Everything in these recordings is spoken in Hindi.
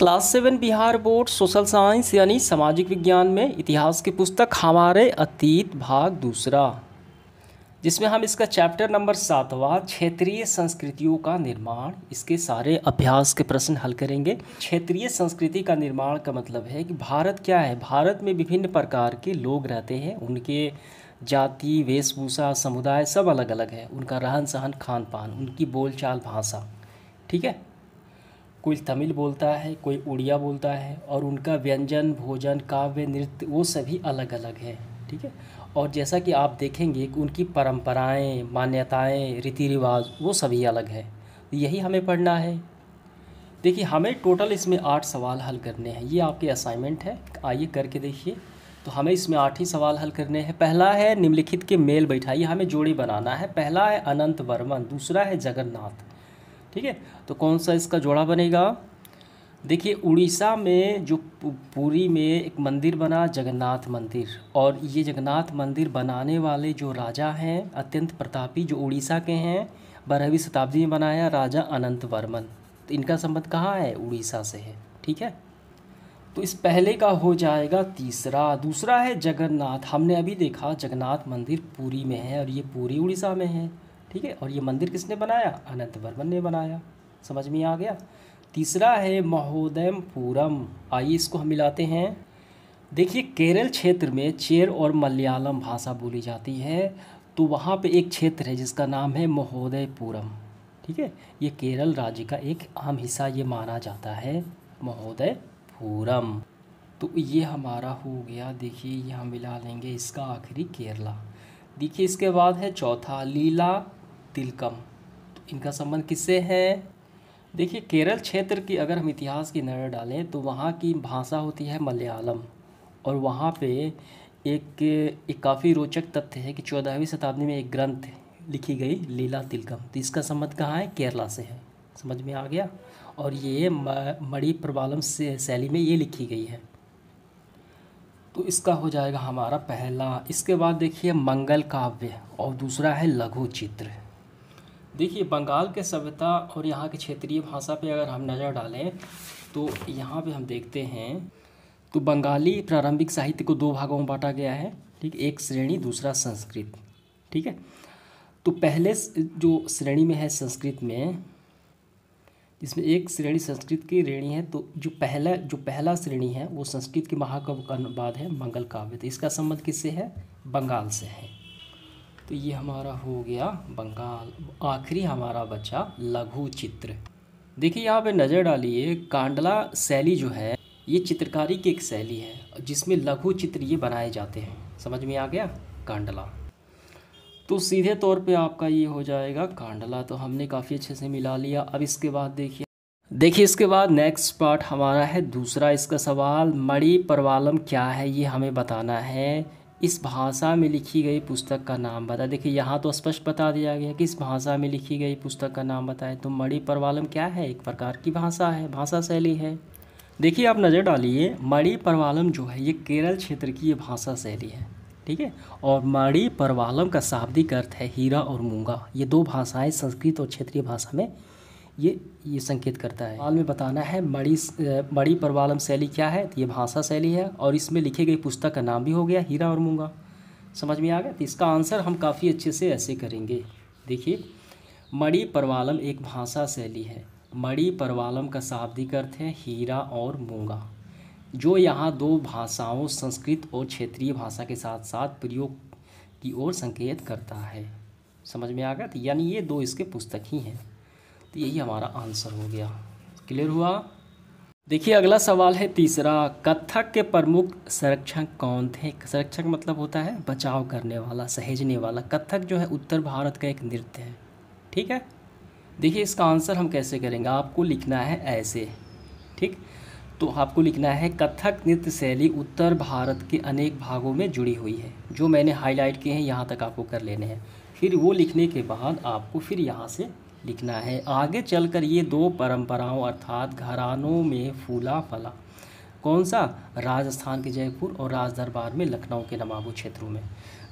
Class 7 Bihar board social science यानी सामाजिक विज्ञान में इतिहास की पुस्तक हमारे अतीत भाग दूसरा, जिसमें हम इसका चैप्टर नंबर 7वां क्षेत्रीय संस्कृतियों का निर्माण, इसके सारे अभ्यास के प्रश्न हल करेंगे। क्षेत्रीय संस्कृति का निर्माण का मतलब है कि भारत क्या है, भारत में विभिन्न प्रकार के लोग रहते हैं, उनके जाति, वेशभूषा, समुदाय सब अलग अलग है, उनका रहन सहन, खान पान, उनकी बोलचाल, भाषा, ठीक है। कोई तमिल बोलता है, कोई उड़िया बोलता है, और उनका व्यंजन, भोजन, काव्य, नृत्य वो सभी अलग अलग है, ठीक है। और जैसा कि आप देखेंगे कि उनकी परंपराएं, मान्यताएं, रीति रिवाज वो सभी अलग है, यही हमें पढ़ना है। देखिए, हमें टोटल इसमें 8 सवाल हल करने हैं, ये आपके असाइनमेंट है, आइए करके देखिए। तो हमें इसमें 8 ही सवाल हल करने हैं। पहला है निम्नलिखित के मेल बैठाइए, हमें जोड़ी बनाना है। पहला है अनंत वर्मन, दूसरा है जगन्नाथ, ठीक है। तो कौन सा इसका जोड़ा बनेगा? देखिए, उड़ीसा में जो पुरी में एक मंदिर बना, जगन्नाथ मंदिर, और ये जगन्नाथ मंदिर बनाने वाले जो राजा हैं अत्यंत प्रतापी, जो उड़ीसा के हैं, 12वीं शताब्दी में बनाया, राजा अनंत वर्मन। तो इनका संबंध कहाँ है? उड़ीसा से है, ठीक है। तो इस पहले का हो जाएगा तीसरा। दूसरा है जगन्नाथ, हमने अभी देखा जगन्नाथ मंदिर पुरी में है और ये पुरी उड़ीसा में है, ठीक है। और ये मंदिर किसने बनाया? अनंत वर्मन ने बनाया, समझ में आ गया। तीसरा है महोदयपुरम, आइए इसको हम मिलाते हैं। देखिए, केरल क्षेत्र में चेर और मलयालम भाषा बोली जाती है, तो वहाँ पे एक क्षेत्र है जिसका नाम है महोदयपुरम, ठीक है। ये केरल राज्य का एक अहम हिस्सा ये माना जाता है, महोदयपुरम। तो ये हमारा हो गया। देखिए, यहाँ मिला लेंगे इसका आखिरी केरला। देखिए, इसके बाद है चौथा लीला तिलकम, तो इनका संबंध किससे है? देखिए, केरल क्षेत्र की अगर हम इतिहास की नज़र डालें तो वहाँ की भाषा होती है मलयालम, और वहाँ पे एक काफ़ी रोचक तथ्य है कि 14वीं शताब्दी में एक ग्रंथ लिखी गई लीला तिलकम, तो इसका संबंध कहाँ है? केरला से है, समझ में आ गया। और ये मणि प्रवालम से शैली में ये लिखी गई है, तो इसका हो जाएगा हमारा पहला। इसके बाद देखिए मंगल काव्य, और दूसरा है लघु चित्र। देखिए, बंगाल के सभ्यता और यहाँ की क्षेत्रीय भाषा पे अगर हम नज़र डालें तो यहाँ पे हम देखते हैं तो बंगाली प्रारंभिक साहित्य को 2 भागों में बांटा गया है, ठीक। एक श्रेणी, दूसरा संस्कृत, ठीक है। तो पहले जो श्रेणी में है संस्कृत में, जिसमें एक श्रेणी संस्कृत की श्रेणी है, तो जो पहला श्रेणी है वो संस्कृत के महाकाव्य का अनुवाद है मंगल काव्य, तो इसका संबंध किससे है? बंगाल से है। तो ये हमारा हो गया बंगाल। आखिरी हमारा बचा लघु चित्र। देखिए, यहाँ पे नज़र डालिए, कांडला शैली जो है ये चित्रकारी की एक शैली है जिसमें लघु चित्र ये बनाए जाते हैं, समझ में आ गया, कांडला। तो सीधे तौर पे आपका ये हो जाएगा कांडला। तो हमने काफ़ी अच्छे से मिला लिया। अब इसके बाद देखिए इसके बाद नेक्स्ट पार्ट हमारा है दूसरा। इसका सवाल मणि प्रवालम क्या है ये हमें बताना है। इस भाषा में लिखी गई पुस्तक का नाम बता। देखिए, यहाँ तो स्पष्ट बता दिया गया कि इस भाषा में लिखी गई पुस्तक का नाम बताएं। तो मणि प्रवालम क्या है? एक प्रकार की भाषा है, भाषा शैली है। देखिए, आप नज़र डालिए, मणि प्रवालम जो है ये केरल क्षेत्र की ये भाषा शैली है, ठीक है। और मणि प्रवालम का शाब्दिक अर्थ है हीरा और मूंगा। ये 2 भाषाएं संस्कृत और क्षेत्रीय भाषा में ये संकेत करता है। हाल में बताना है मणि प्रवालम शैली क्या है, तो ये भाषा शैली है, और इसमें लिखी गई पुस्तक का नाम भी हो गया हीरा और मूंगा, समझ में आ गया। तो इसका आंसर हम काफ़ी अच्छे से ऐसे करेंगे। देखिए, मणि प्रवालम एक भाषा शैली है, मणि प्रवालम का शाब्दिक अर्थ है हीरा और मूंगा, जो यहाँ 2 भाषाओं संस्कृत और क्षेत्रीय भाषा के साथ साथ प्रयोग की ओर संकेत करता है, समझ में आ गया। तो यानी ये 2 इसके पुस्तक ही हैं, तो यही हमारा आंसर हो गया। क्लियर हुआ? देखिए, अगला सवाल है तीसरा। कथक के प्रमुख संरक्षक कौन थे? संरक्षक मतलब होता है बचाव करने वाला, सहेजने वाला। कथक जो है उत्तर भारत का एक नृत्य है, ठीक है। देखिए, इसका आंसर हम कैसे करेंगे, आपको लिखना है ऐसे, ठीक। तो आपको लिखना है कथक नृत्य शैली उत्तर भारत के अनेक भागों में जुड़ी हुई है, जो मैंने हाईलाइट किए हैं यहाँ तक आपको कर लेने हैं। फिर वो लिखने के बाद आपको फिर यहाँ से लिखना है आगे चलकर ये 2 परंपराओं अर्थात घरानों में फूला फला। कौन सा? राजस्थान के जयपुर और राज दरबार में लखनऊ के नवाबों क्षेत्रों में।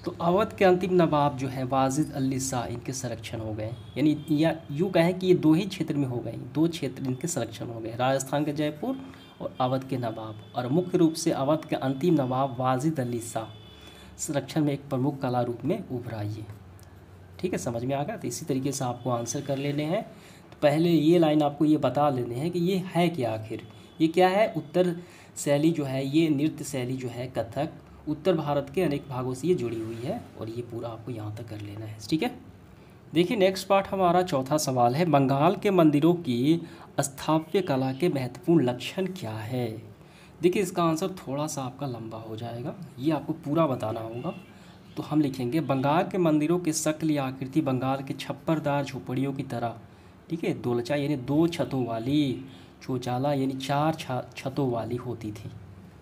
तो अवध के अंतिम नवाब जो है वाजिद अली शाह, इनके संरक्षण हो गए, यानी या यूँ कहें कि ये 2 ही क्षेत्र में हो गए, 2 क्षेत्र इनके संरक्षण हो गए, राजस्थान के जयपुर और अवध के नवाब, और मुख्य रूप से अवध के अंतिम नवाब वाजिद अली शाह संरक्षण में एक प्रमुख कला रूप में उभरा ये। ठीक है, समझ में आ गया। तो इसी तरीके से आपको आंसर कर लेने हैं। तो पहले ये लाइन आपको ये बता लेने हैं कि ये है क्या, आखिर ये क्या है। उत्तर शैली जो है, ये नृत्य शैली जो है कथक, उत्तर भारत के अनेक भागों से ये जुड़ी हुई है, और ये पूरा आपको यहाँ तक कर लेना है। ठीक है, देखिए नेक्स्ट पार्ट हमारा चौथा सवाल है, बंगाल के मंदिरों की स्थापत्य कला के महत्वपूर्ण लक्षण क्या है। देखिए इसका आंसर थोड़ा सा आपका लंबा हो जाएगा, ये आपको पूरा बताना होगा। तो हम लिखेंगे, बंगाल के मंदिरों की शक्ल या आकृति बंगाल के छप्परदार झोपड़ियों की तरह, ठीक है, दोलचा यानी 2 छतों वाली, चौचाला यानी 4 छतों वाली होती थी।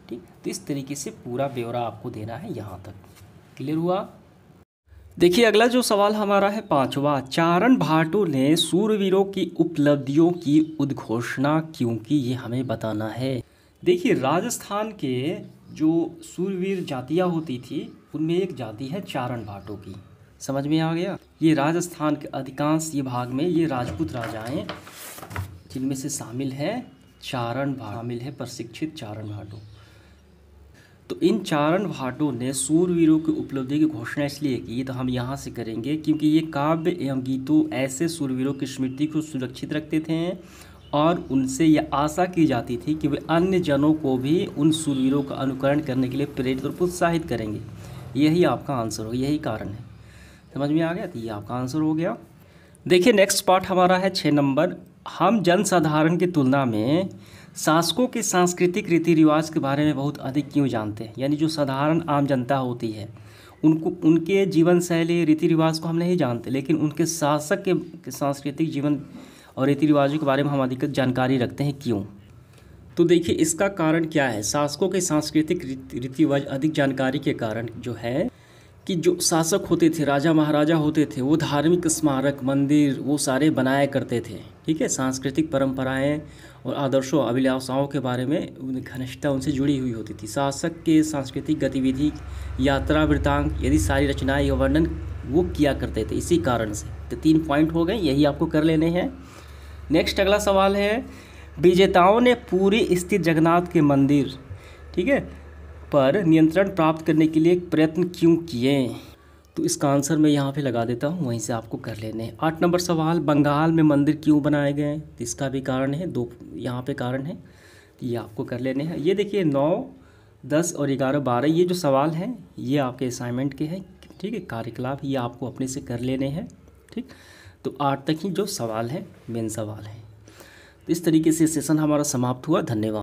ठीक, तो इस तरीके से पूरा ब्यौरा आपको देना है यहाँ तक। क्लियर हुआ। देखिए अगला जो सवाल हमारा है पांचवा, चारण भाटों ने सूरवीरों की उपलब्धियों की उद्घोषणा क्यों की, ये हमें बताना है। देखिए राजस्थान के जो सूरवीर जातियाँ होती थी उनमें एक जाति है चारण भाटों की। समझ में आ गया। ये राजस्थान के अधिकांश ये भाग में ये राजपूत राजाएं, जिनमें से शामिल है चारण भाट, शामिल है प्रशिक्षित चारण भाटों। तो इन चारण भाटों ने सूरवीरों की उपलब्धि की घोषणा इसलिए की, तो हम यहाँ से करेंगे क्योंकि ये काव्य एवं गीतों ऐसे सूरवीरों की स्मृति को सुरक्षित रखते थे, और उनसे यह आशा की जाती थी कि वे अन्य जनों को भी उन सूरवीरों का अनुकरण करने के लिए प्रेरित और प्रोत्साहित करेंगे। यही आपका आंसर हो, यही कारण है। समझ में आ गया। तो ये आपका आंसर हो गया। देखिए नेक्स्ट पार्ट हमारा है 6 नंबर, हम जनसाधारण की तुलना में शासकों के सांस्कृतिक रीति रिवाज के बारे में बहुत अधिक क्यों जानते हैं। यानी जो साधारण आम जनता होती है उनको, उनके जीवन शैली रीति रिवाज को हम नहीं जानते, लेकिन उनके शासक के सांस्कृतिक जीवन और रीति रिवाजों के बारे में हम अधिक जानकारी रखते हैं। क्यों? तो देखिए इसका कारण क्या है। शासकों के सांस्कृतिक रीति रिवाज अधिक जानकारी के कारण जो है कि जो शासक होते थे, राजा महाराजा होते थे, वो धार्मिक स्मारक, मंदिर वो सारे बनाया करते थे। ठीक है, सांस्कृतिक परंपराएं और आदर्शों अभिलाषाओं के बारे में घनिष्ठता उनसे जुड़ी हुई होती थी। शासक के सांस्कृतिक गतिविधि, यात्रा वृत्तांत, यदि सारी रचनाएं या वर्णन वो किया करते थे, इसी कारण से। तो 3 पॉइंट हो गए, यही आपको कर लेने हैं। नेक्स्ट अगला सवाल है, विजेताओं ने पूरी स्थित जगन्नाथ के मंदिर, ठीक है, पर नियंत्रण प्राप्त करने के लिए प्रयत्न क्यों किए। तो इसका आंसर मैं यहाँ पे लगा देता हूँ, वहीं से आपको कर लेने हैं। 8 नंबर सवाल, बंगाल में मंदिर क्यों बनाए गए। तो इसका भी कारण है, 2 यहाँ पे कारण है, ये आपको कर लेने हैं। ये देखिए 9, 10 और 11, 12 ये जो सवाल हैं ये आपके असाइनमेंट के हैं। ठीक है, कार्यकलाप ये आपको अपने से कर लेने हैं। ठीक, तो 8 तक ही जो सवाल है मेन सवाल है। तो इस तरीके से सेशन हमारा समाप्त हुआ। धन्यवाद।